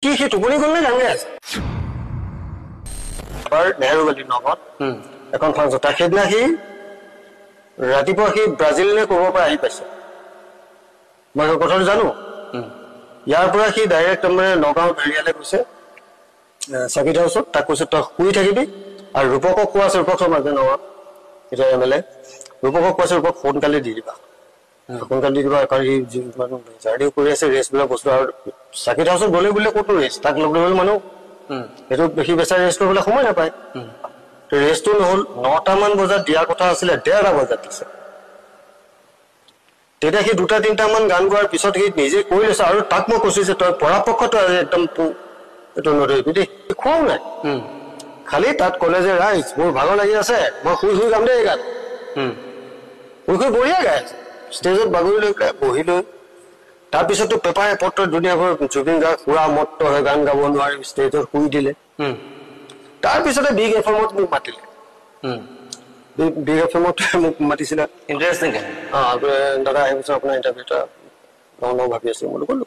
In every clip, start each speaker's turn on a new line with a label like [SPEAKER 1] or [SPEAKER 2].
[SPEAKER 1] কি সি টোপনি গ'ল নে গান গাই আছে এবাৰ নেহেৰুবালি নগত এখন ফাংচন তাৰ সেইদিনা সি ৰাতিপুৱা সি ব্ৰাজিল নে ক'ৰবাৰ পৰা আহি পাইছে মই কথাটো জানো ইয়াৰ পৰা সি ডাইৰেক্ট তাৰমানে নগাঁও ভেৰিয়ালে গৈছে চাকিত হাউচত তাক কৈছে তই শুই থাকিবি আৰু ৰূপকক কোৱা আছে ৰূপক শৰ্মা যে নগাঁও এতিয়া এম.এল.এ. ৰূপকক কৈছে ৰূপক সোনকালে দি দিবা সোনকালে দি দিবা কাৰণ সি জাৰ্ণি কৰি আছে ৰেষ্টবিলাক বস্তু আৰু চাকিত হাউচত গ'লে বুলিলে ক'তো ৰেষ্ট তাক লগ ধৰিবলৈ মানুহ সেইটো সি বেচাৰি ৰেষ্ট কৰিবলৈ সময় নাপায় ৰেষ্টটো নহ'ল 9টামান বজাত দিয়াৰ কথা আছিলে 1:30 বজাত দিছে তেতিয়া সি 2-3টামান গান গোৱাৰ পিছত সি নিজে কৰি লৈছে আৰু তাক মই কৈছো যে তই পৰাপক্ষত একদম এইটো নধৰিবি দেই খোৱাও নাই খালি তাত ক'লে যে ৰাইজ মোৰ ভাগৰ লাগি আছে মই শুই শুই গাম দেই এই গান শুই শুই বঢ়িয়া গাই আছে ষ্টেজত বাগৰি লৈ পেলাই বহি লৈ তাৰপিছতো পেপাৰ পত্ৰ ধুনীয়াকৈ জুবিন গাৰ্গ পুৰা মত্ত হৈ গান গাব নোৱাৰি ষ্টেজত শুই দিলে তাৰপিছতে বিগ এফএমত মোক মাতিলে বিগ এফএমত মোক মাতিছিলে
[SPEAKER 2] ইণ্টাৰেষ্টিং
[SPEAKER 1] দাদা আহিবচোন আপোনাৰ ইণ্টাৰভিউ এটা লওঁ ভাবি আছো মই ক'লো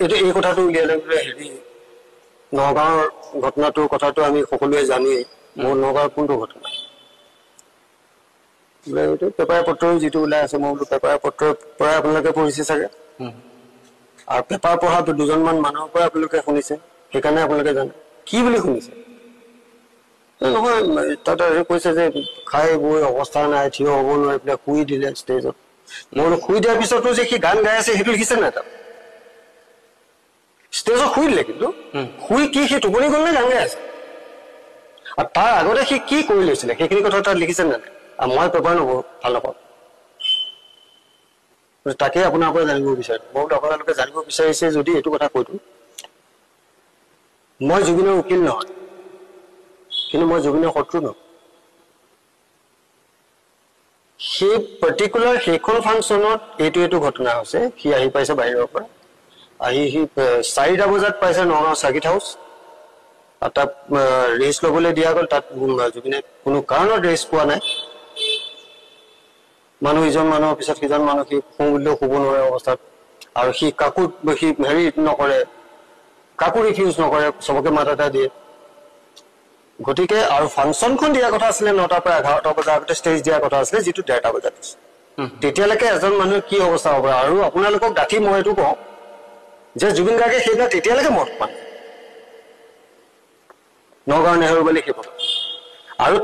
[SPEAKER 1] এইটো এই কথাটো উলিয়ালে বোলে হেৰি নগাঁৱৰ ঘটনাটোৰ কথাটো আমি সকলোৱে জানোৱেই মোৰ নগাঁৱৰ কোনটো ঘটনা বোলে এইটো পেপাৰ পত্ৰও যিটো ওলাই আছে মই বোলো পেপাৰ পত্ৰৰ পৰাই আপোনালোকে পঢ়িছে চাগে আৰু পেপাৰ পঢ়া দুজনমান মানুহৰ পৰা আপোনালোকে শুনিছে সেইকাৰণে আপোনালোকে জানে কি বুলি শুনিছে নহয় তাতে কৈছে যে খাই বৈ অৱস্থা নাই থিয় হ'ব নোৱাৰি পেলাই শুই দিলে ষ্টেজত মই বোলো শুই দিয়াৰ পিছতো যে সি গান গাই আছে সেইটো লিখিছে নাই তাত ষ্টেজত শুই দিলে কিন্তু শুই কি সি টোপনি গ'ল নে গান গাই আছে আৰু তাৰ আগতে সি কি কৰি লৈছিলে সেইখিনি কথা তাত লিখিছে নাই আৰু মই পেপাৰ নপঢ়ো ভাল নাপাওঁ তাকে আপোনাৰ পৰা জানিব বিচাৰিছো মই বোলো আপোনালোকে জানিব বিচাৰিছে যদি এইটো কথা কৈ দিওঁ মই জুবিনৰ উকিল নহয় কিন্তু মই জুবিনৰ শত্ৰু নহয় সেই পাৰ্টিকুলাৰ সেইখন ফাংচনত এইটো ঘটনা হৈছে সি আহি পাইছে বাহিৰৰ পৰা আহি সি 4টা বজাত পাইছে নগাঁও চাৰ্কিট হাউচ আৰু তাত ৰেষ্ট ল'বলৈ দিয়া গ'ল তাত জুবিনে কোনো কাৰণত ৰেষ্ট পোৱা নাই মানুহ ইজন মানুহৰ পিছত সিজন মানুহ সি শুওঁ বুলিলেও শুব নোৱাৰে অৱস্থাত আৰু সি কাকো সি হেৰি নকৰে কাকো ৰিফিউজ নকৰে চবকে মাত এটা দিয়ে গতিকে আৰু ফাংচনখন দিয়াৰ কথা আছিলে 9টাৰ পৰা 11টা বজাৰ আগতে ষ্টেজ দিয়াৰ কথা আছিলে যিটো 1:30 বজাত দিছে তেতিয়ালৈকে এজন মানুহৰ কি অৱস্থা হ'ব আৰু আপোনালোকক ডাঠি মই এইটো কওঁ যে জুবিন গাৰ্গে সেইদিনা তেতিয়ালৈকে মত পায় নগাঁও নেহেৰুবালি শিৱসাগৰ আৰু